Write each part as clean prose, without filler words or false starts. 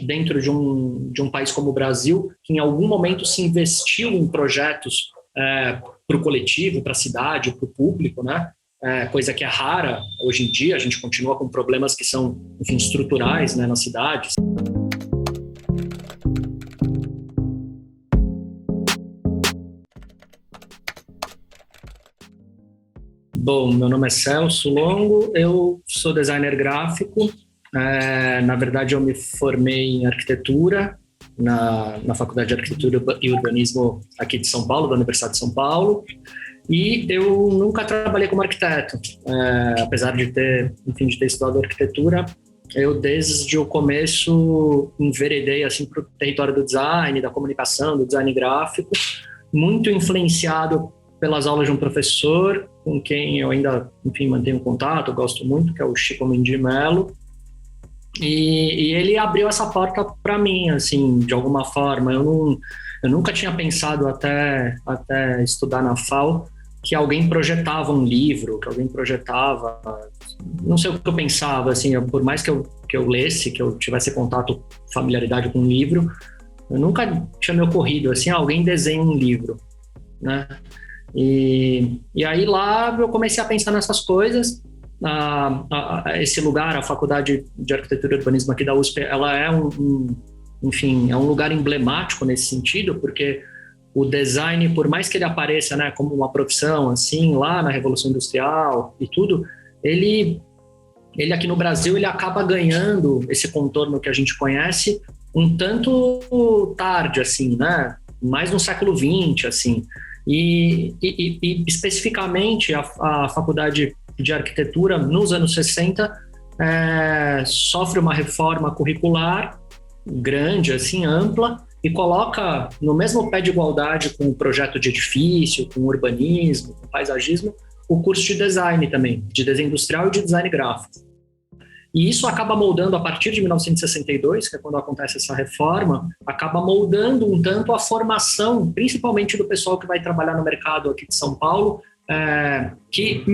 dentro de um país como o Brasil, que em algum momento se investiu em projetos para o coletivo, para a cidade, para o público, né? Coisa que é rara hoje em dia. A gente continua com problemas que são, enfim, estruturais, né, nas cidades. Bom, meu nome é Celso Longo, eu sou designer gráfico. Na verdade, eu me formei em arquitetura na Faculdade de Arquitetura e Urbanismo aqui de São Paulo, da Universidade de São Paulo, e eu nunca trabalhei como arquiteto. Apesar de ter estudado arquitetura, eu desde o começo enveredei assim, para o território do design, da comunicação, do design gráfico, muito influenciado pelas aulas de um professor com quem eu ainda, enfim, mantenho contato, eu gosto muito, que é o Chico Mendy Mello. E ele abriu essa porta para mim, assim, de alguma forma. Eu nunca tinha pensado até estudar na FAO que alguém projetava um livro, que alguém projetava... Não sei o que eu pensava, assim, por mais que eu lesse, que eu tivesse contato, familiaridade com um livro, eu nunca tinha me ocorrido, assim, alguém desenha um livro, né? E aí lá eu comecei a pensar nessas coisas. Esse lugar, a Faculdade de Arquitetura e Urbanismo aqui da USP, ela é enfim, é um lugar emblemático nesse sentido, porque o design, por mais que ele apareça, né, como uma profissão, assim, lá na Revolução Industrial e tudo, ele aqui no Brasil, ele acaba ganhando esse contorno que a gente conhece um tanto tarde, assim, né, mais no século XX, assim. E especificamente a Faculdade de Arquitetura, nos anos 60, sofre uma reforma curricular grande, assim, ampla, e coloca no mesmo pé de igualdade com o projeto de edifício, com o urbanismo, com o paisagismo, o curso de design também, de desenho industrial e de design gráfico. E isso acaba moldando, a partir de 1962, que é quando acontece essa reforma, acaba moldando um tanto a formação, principalmente do pessoal que vai trabalhar no mercado aqui de São Paulo, que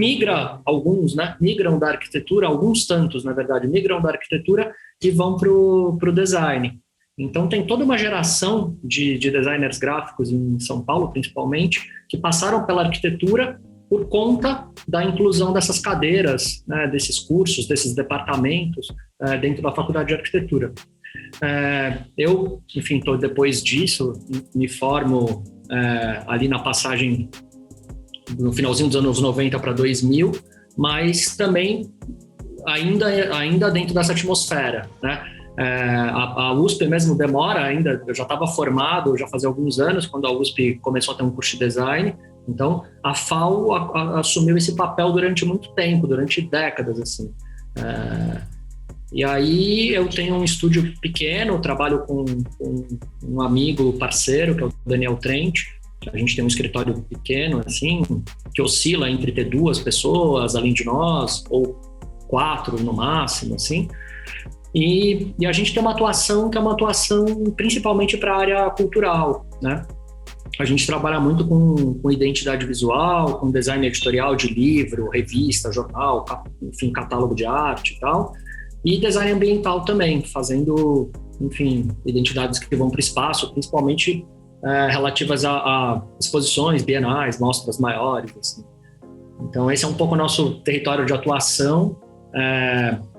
alguns, né, migram da arquitetura, alguns tantos, na verdade, migram da arquitetura e vão para o design. Então tem toda uma geração de designers gráficos em São Paulo, principalmente, que passaram pela arquitetura por conta da inclusão dessas cadeiras, né, desses cursos, desses departamentos dentro da Faculdade de Arquitetura. Eu, enfim, depois disso, me formo ali na passagem no finalzinho dos anos 90 para 2000, mas também ainda dentro dessa atmosfera, né? A USP mesmo demora ainda, eu já estava formado, já fazia alguns anos, quando a USP começou a ter um curso de design. Então, a FAO assumiu esse papel durante muito tempo, durante décadas, assim. E aí eu tenho um estúdio pequeno, trabalho com um amigo, parceiro, que é o Daniel Trent. A gente tem um escritório pequeno, assim, que oscila entre ter 2 pessoas, além de nós, ou 4 no máximo, assim. E a gente tem uma atuação que é uma atuação principalmente para a área cultural, né? A gente trabalha muito com identidade visual, com design editorial de livro, revista, jornal, enfim, catálogo de arte e tal. E design ambiental também, fazendo, enfim, identidades que vão para o espaço, principalmente relativas a exposições, bienais, mostras maiores, assim. Então esse é um pouco o nosso território de atuação.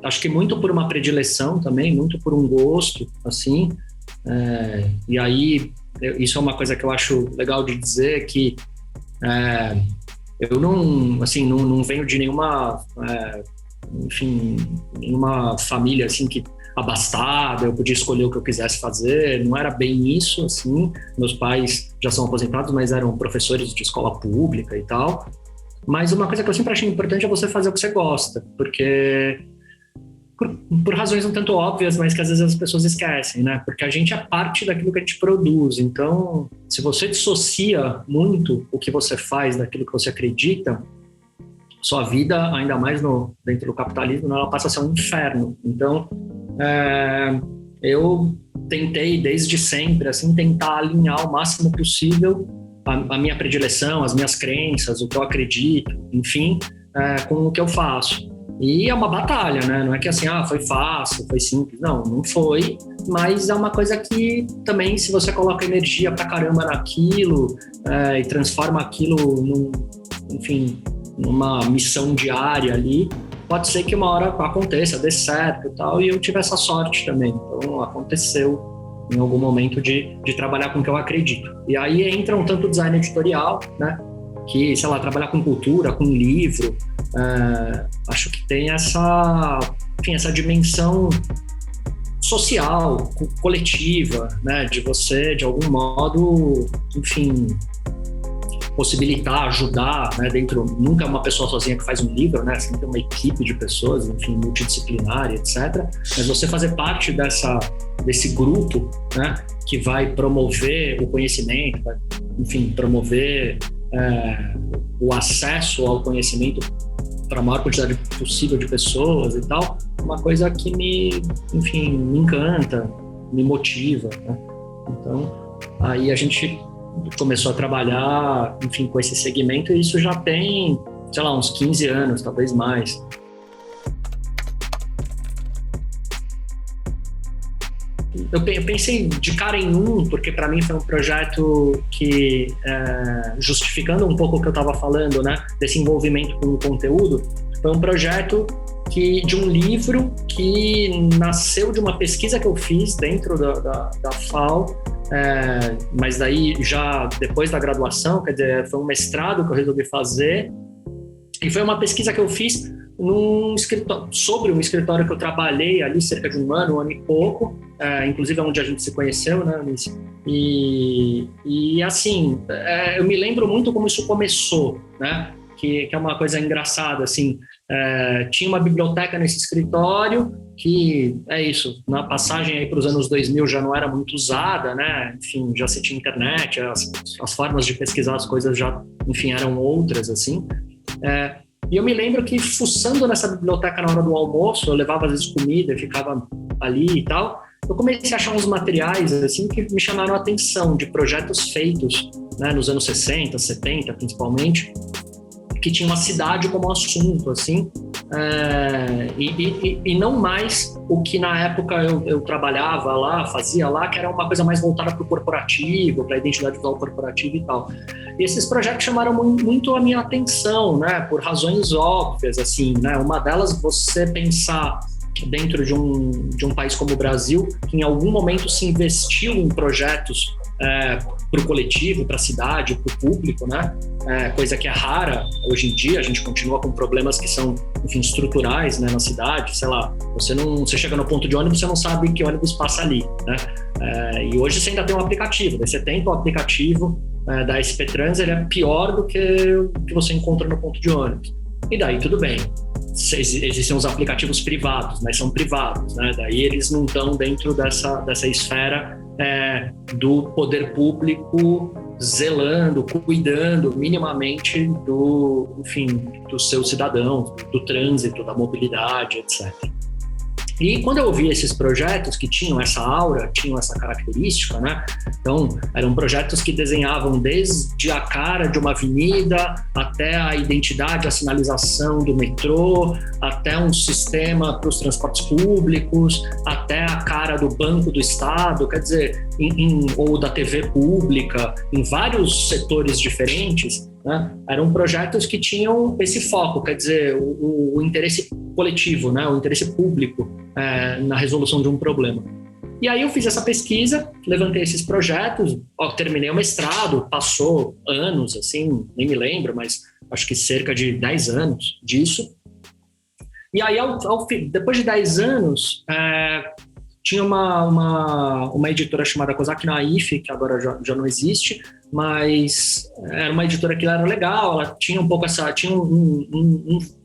Acho que muito por uma predileção também, muito por um gosto, assim. E aí, isso é uma coisa que eu acho legal de dizer, que eu não venho de nenhuma, enfim, nenhuma família, assim, que abastada, eu podia escolher o que eu quisesse fazer, não era bem isso, assim. Meus pais já são aposentados, mas eram professores de escola pública e tal. Mas uma coisa que eu sempre achei importante é você fazer o que você gosta, porque por razões um tanto óbvias, mas que às vezes as pessoas esquecem, né? Porque a gente é parte daquilo que a gente produz. Então, se você dissocia muito o que você faz daquilo que você acredita, sua vida, ainda mais dentro do capitalismo, ela passa a ser um inferno. Então, eu tentei desde sempre, assim, tentar alinhar o máximo possível a minha predileção, as minhas crenças, o que eu acredito, enfim, com o que eu faço. E é uma batalha, né? Não é que assim, foi fácil, foi simples. Não foi, mas é uma coisa que também, se você coloca energia pra caramba naquilo e transforma aquilo numa missão diária ali, pode ser que uma hora aconteça, dê certo e tal, e eu tive essa sorte também. Então, aconteceu em algum momento de trabalhar com o que eu acredito. E aí entra um tanto design editorial, né? Que, sei lá, trabalhar com cultura, com livro, acho que tem essa dimensão social, coletiva, né? De você, de algum modo, enfim, possibilitar, ajudar, né? Nunca é uma pessoa sozinha que faz um livro, né? Sempre uma equipe de pessoas, enfim, multidisciplinar, etc. Mas você fazer parte desse grupo, né? Que vai promover o conhecimento, vai, enfim, promover o acesso ao conhecimento para a maior quantidade possível de pessoas e tal, uma coisa que me encanta, me motiva, né? Então, aí a gente começou a trabalhar, enfim, com esse segmento, e isso já tem, sei lá, uns 15 anos, talvez mais. Eu pensei de cara em porque para mim foi um projeto que, justificando um pouco o que eu estava falando, né, desse envolvimento com o conteúdo, foi um projeto de um livro que nasceu de uma pesquisa que eu fiz dentro da FAO, mas daí já depois da graduação, quer dizer, foi um mestrado que eu resolvi fazer, e foi uma pesquisa que eu fiz sobre um escritório que eu trabalhei ali cerca de um ano e pouco, inclusive é onde a gente se conheceu, né, Alice? E assim, eu me lembro muito como isso começou, né? Que é uma coisa engraçada, assim, tinha uma biblioteca nesse escritório que, na passagem aí para os anos 2000 já não era muito usada, né? Enfim, já se tinha internet, as formas de pesquisar as coisas já, enfim, eram outras, assim. E eu me lembro que, fuçando nessa biblioteca na hora do almoço, eu levava às vezes comida e ficava ali e tal, eu comecei a achar uns materiais assim que me chamaram a atenção, de projetos feitos, né, nos anos 60, 70 principalmente, que tinha uma cidade como assunto, assim, e não mais o que na época eu trabalhava lá, fazia lá, que era uma coisa mais voltada para o corporativo, para a identidade visual corporativa e tal. E esses projetos chamaram muito a minha atenção, né, por razões óbvias, assim, né, uma delas, você pensar dentro de um país como o Brasil, que em algum momento se investiu em projetos para o coletivo, para a cidade, para o público, né? Coisa que é rara hoje em dia. A gente continua com problemas que são, enfim, estruturais, né, na cidade. Sei lá, você chega no ponto de ônibus, você não sabe que ônibus passa ali, né? E hoje você ainda tem um aplicativo. Daí você tenta o aplicativo da SP Trans, ele é pior do que o que você encontra no ponto de ônibus. E daí tudo bem. Existem os aplicativos privados, mas são privados, né? Daí eles não estão dentro dessa esfera do poder público zelando, cuidando minimamente dos seus cidadãos, do trânsito, da mobilidade, etc. E quando eu vi esses projetos que tinham essa aura, tinham essa característica, né? Então, eram projetos que desenhavam desde a cara de uma avenida até a identidade, a sinalização do metrô, até um sistema para os transportes públicos, até a cara do Banco do Estado, quer dizer, ou da TV pública, em vários setores diferentes, né? Eram projetos que tinham esse foco, quer dizer, o interesse coletivo, né? O interesse público na resolução de um problema. E aí eu fiz essa pesquisa, levantei esses projetos, terminei o mestrado, passou anos, assim, nem me lembro, mas acho que cerca de 10 anos disso. E aí, depois de 10 anos, tinha uma editora chamada Kozak Naif, que agora já não existe, mas era uma editora que era legal, ela tinha um pouco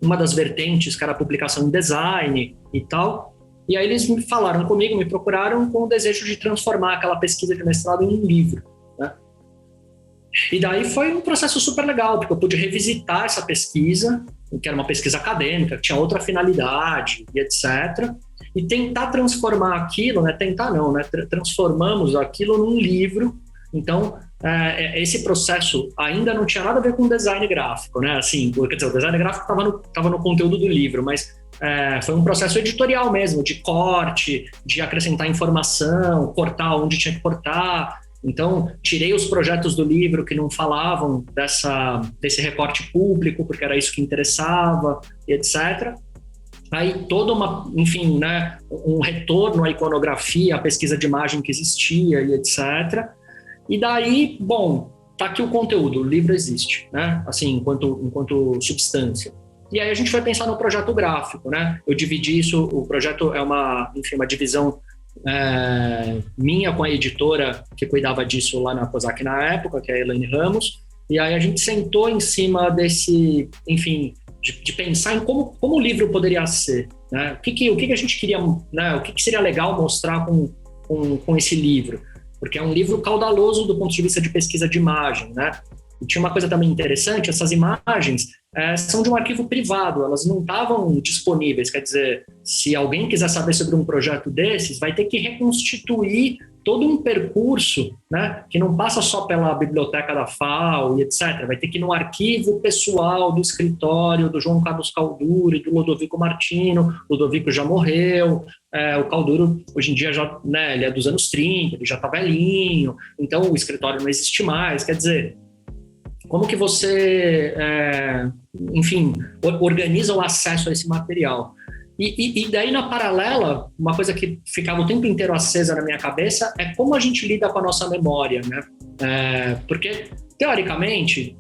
uma das vertentes, que era a publicação em design e tal. E aí eles me falaram comigo, me procuraram com o desejo de transformar aquela pesquisa de mestrado em um livro, né? E daí foi um processo super legal, porque eu pude revisitar essa pesquisa, que era uma pesquisa acadêmica, que tinha outra finalidade e etc., e tentar transformar aquilo, né? Tentar não, né? Transformamos aquilo num livro. Então, esse processo ainda não tinha nada a ver com design gráfico, né? Assim, quer dizer, o design gráfico estava no conteúdo do livro, mas foi um processo editorial mesmo, de corte, de acrescentar informação, cortar onde tinha que cortar. Então, tirei os projetos do livro que não falavam desse recorte público, porque era isso que interessava, etc. Aí toda enfim, né, um retorno à iconografia, à pesquisa de imagem que existia e etc. E daí, bom, tá aqui o conteúdo, o livro existe, né, assim, enquanto substância. E aí a gente foi pensar no projeto gráfico, né? Eu dividi isso, o projeto é uma divisão minha com a editora que cuidava disso lá na COSAC na época, que é a Elaine Ramos, e aí a gente sentou em cima desse, enfim, de pensar em como o livro poderia ser, né? O que a gente queria, né? O que seria legal mostrar com esse livro, porque é um livro caudaloso do ponto de vista de pesquisa de imagem, né? E tinha uma coisa também interessante, essas imagens são de um arquivo privado, elas não estavam disponíveis, quer dizer, se alguém quiser saber sobre um projeto desses, vai ter que reconstituir todo um percurso, né, que não passa só pela biblioteca da FAO e etc. Vai ter que ir no arquivo pessoal do escritório do João Carlos Calduro e do Lodovico Martino. O Lodovico já morreu, o Calduro hoje em dia já, né, ele é dos anos 30, ele já está velhinho, então o escritório não existe mais, quer dizer, como que você, enfim, organiza o acesso a esse material? E daí, na paralela, uma coisa que ficava o tempo inteiro acesa na minha cabeça é como a gente lida com a nossa memória, né? Porque, teoricamente,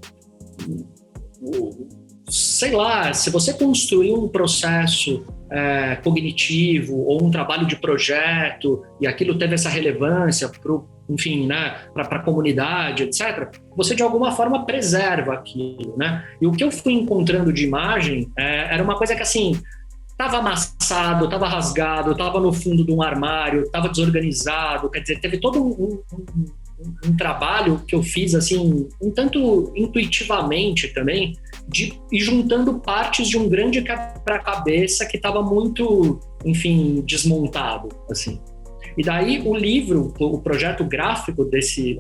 sei lá, se você construir um processo cognitivo ou um trabalho de projeto e aquilo teve essa relevância enfim, né, para a comunidade, etc., você de alguma forma preserva aquilo, né? E o que eu fui encontrando de imagem era uma coisa que, assim, estava amassado, estava rasgado, estava no fundo de um armário, estava desorganizado, quer dizer, teve todo um trabalho que eu fiz, assim, um tanto intuitivamente também, de ir juntando partes de um grande quebra-cabeça que estava muito, enfim, desmontado, assim. E daí o livro, o projeto gráfico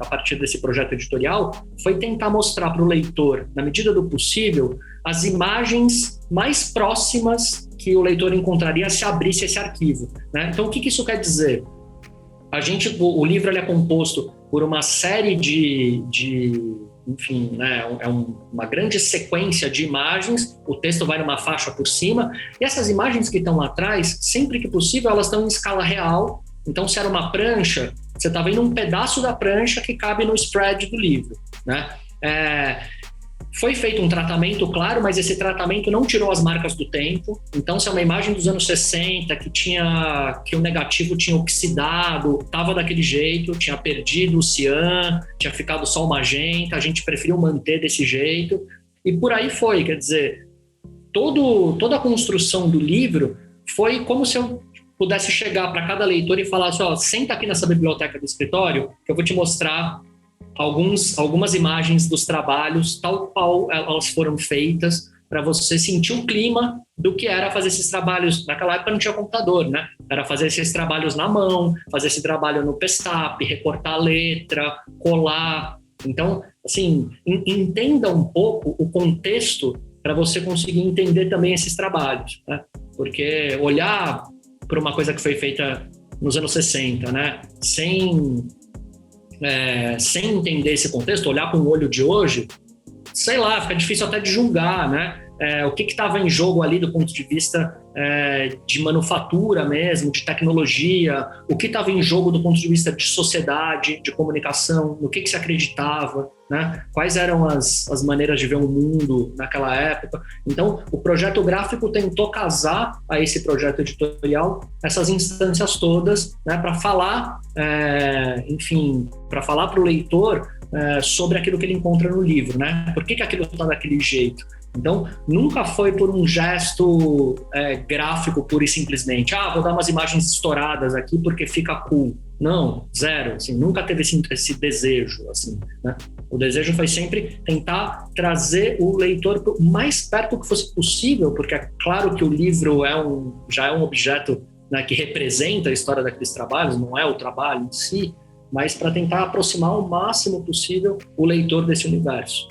a partir desse projeto editorial, foi tentar mostrar para o leitor, na medida do possível, as imagens mais próximas que o leitor encontraria se abrisse esse arquivo, né? Então, o que isso quer dizer? O livro ele é composto por uma série enfim, né, uma grande sequência de imagens, o texto vai numa faixa por cima, e essas imagens que estão lá atrás, sempre que possível, elas estão em escala real. Então, se era uma prancha, você está vendo um pedaço da prancha que cabe no spread do livro, né? Foi feito um tratamento, claro, mas esse tratamento não tirou as marcas do tempo. Então, se é uma imagem dos anos 60 que o negativo tinha oxidado, estava daquele jeito, tinha perdido o cian, tinha ficado só o magenta, a gente preferiu manter desse jeito. E por aí foi, quer dizer, toda a construção do livro foi como se eu pudesse chegar para cada leitor e falar assim, senta aqui nessa biblioteca do escritório que eu vou te mostrar algumas imagens dos trabalhos, tal qual elas foram feitas, para você sentir o clima do que era fazer esses trabalhos. Naquela época não tinha computador, né? Era fazer esses trabalhos na mão, fazer esse trabalho no Pestap, recortar a letra, colar. Então, assim, entenda um pouco o contexto para você conseguir entender também esses trabalhos, né? Porque olhar para uma coisa que foi feita nos anos 60, né? Sem entender esse contexto, olhar com o olho de hoje, sei lá, fica difícil até de julgar, né? O que estava em jogo ali do ponto de vista de manufatura mesmo, de tecnologia, o que estava em jogo do ponto de vista de sociedade, de comunicação, no que se acreditava, né? Quais eram as maneiras de ver o mundo naquela época. Então, o projeto gráfico tentou casar a esse projeto editorial essas instâncias todas, né, para falar, enfim, para falar para o leitor sobre aquilo que ele encontra no livro, né? Por que aquilo está daquele jeito? Então, nunca foi por um gesto gráfico pura e simplesmente, vou dar umas imagens estouradas aqui porque fica cool. Não, zero, assim, nunca teve esse desejo, assim, né? O desejo foi sempre tentar trazer o leitor o mais perto que fosse possível, porque é claro que o livro já é um objeto, né, que representa a história daqueles trabalhos, não é o trabalho em si, mas para tentar aproximar o máximo possível o leitor desse universo.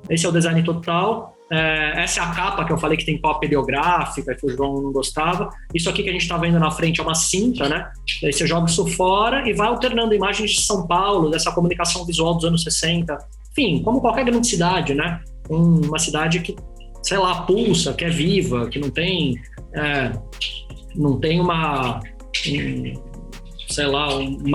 Esse é o Design Total. essa é a capa que eu falei que tem cópia ideográfica, que o João não gostava. Isso aqui que a gente está vendo na frente é uma cinta, né? Daí você joga isso fora e vai alternando imagens de São Paulo, dessa comunicação visual dos anos 60. Enfim, como qualquer grande cidade, né? Uma cidade que, sei lá, pulsa, que é viva, que não tem uma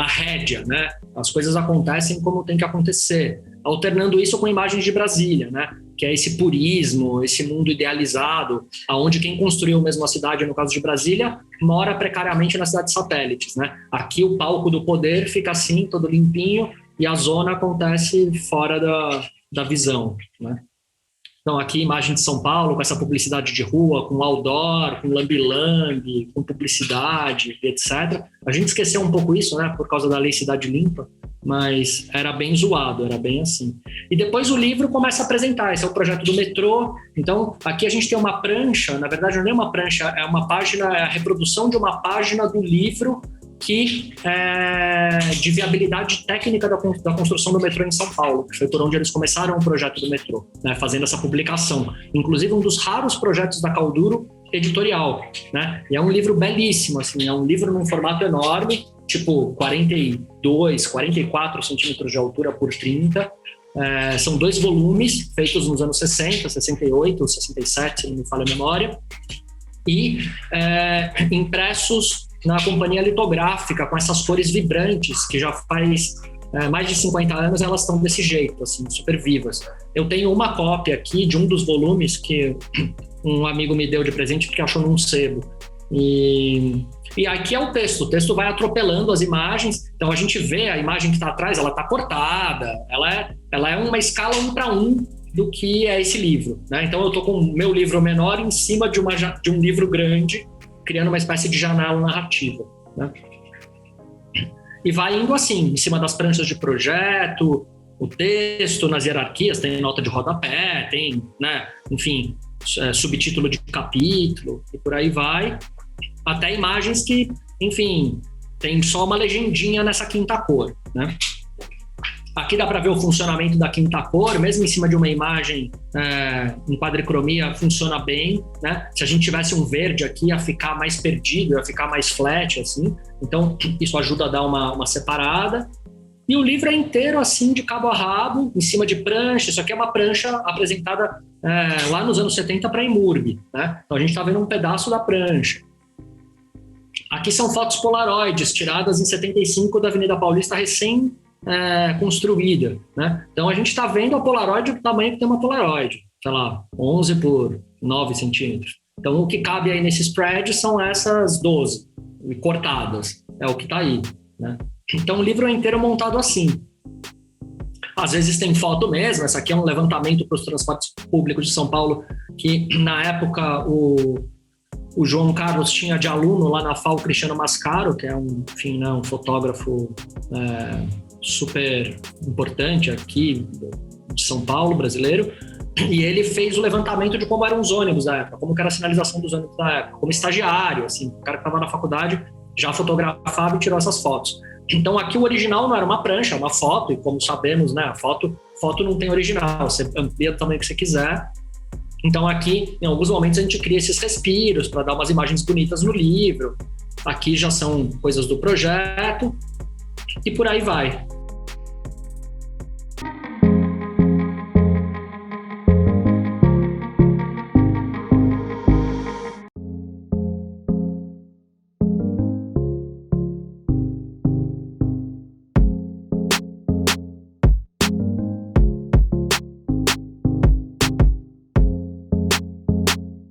rédea, né? As coisas acontecem como tem que acontecer. Alternando isso com imagens de Brasília, né? Que é esse purismo, esse mundo idealizado, aonde quem construiu mesmo a cidade, no caso de Brasília, mora precariamente nas cidades satélites, né? Aqui o palco do poder fica assim, todo limpinho, e a zona acontece fora da visão, né? Então aqui imagem de São Paulo, com essa publicidade de rua, com outdoor, com lambi-lambi, com publicidade, etc. A gente esqueceu um pouco isso, né? Por causa da Lei Cidade Limpa, mas era bem zoado, era bem assim. E depois o livro começa a apresentar, esse é o projeto do metrô. Então, aqui a gente tem uma prancha, na verdade não é uma prancha, é uma página, é a reprodução de uma página do livro que de viabilidade técnica da construção do metrô em São Paulo, que foi por onde eles começaram o projeto do metrô, né, fazendo essa publicação. Inclusive um dos raros projetos da Calduro editorial, né? E é um livro belíssimo, assim, é um livro num formato enorme, tipo 42, 44 centímetros de altura por 30. São 2 volumes feitos nos anos 60, 68, 67, se não me falha a memória, e impressos na companhia litográfica, com essas cores vibrantes, que já faz mais de 50 anos elas estão desse jeito, assim, super vivas. Eu tenho uma cópia aqui de um dos volumes que um amigo me deu de presente porque achou num sebo. E aqui é o texto vai atropelando as imagens, então a gente vê a imagem que está atrás, ela está cortada, ela é uma escala 1 para 1 do que é esse livro, né? Então eu estou com o meu livro menor em cima de um livro grande, criando uma espécie de janela narrativa, né? E vai indo assim, em cima das pranchas de projeto, o texto nas hierarquias, tem nota de rodapé, tem, né, enfim, subtítulo de capítulo, e por aí vai, até imagens que, enfim, tem só uma legendinha nessa quinta cor, né? Aqui dá para ver o funcionamento da quinta cor, mesmo em cima de uma imagem em quadricromia, funciona bem, né? Se a gente tivesse um verde aqui, ia ficar mais perdido, ia ficar mais flat, assim. Então, isso ajuda a dar uma separada. E o livro é inteiro, assim, de cabo a rabo, em cima de prancha. Isso aqui é uma prancha apresentada lá nos anos 70 para a Imurb, né? Então, a gente está vendo um pedaço da prancha. Aqui são fotos polaroides, tiradas em 75 da Avenida Paulista, construída, né? Então a gente está vendo a Polaroid do tamanho que tem uma Polaroid, sei lá, 11 por 9 centímetros. Então o que cabe aí nesse spread são essas 12 cortadas, é o que está aí, né? Então o livro é inteiro montado assim. Às vezes tem foto mesmo, essa aqui é um levantamento para os transportes públicos de São Paulo, que na época o João Carlos tinha de aluno lá na FAO Cristiano Mascaro, que é um fotógrafo super importante aqui de São Paulo, brasileiro, e ele fez o levantamento de como eram os ônibus da época, como que era a sinalização dos ônibus da época, como estagiário, assim, o cara que estava na faculdade já fotografava e tirou essas fotos. Então aqui o original não era uma prancha, é uma foto, e como sabemos, né, a foto não tem original, você amplia do tamanho que você quiser. Então aqui, em alguns momentos, a gente cria esses respiros para dar umas imagens bonitas no livro. Aqui já são coisas do projeto, e por aí vai.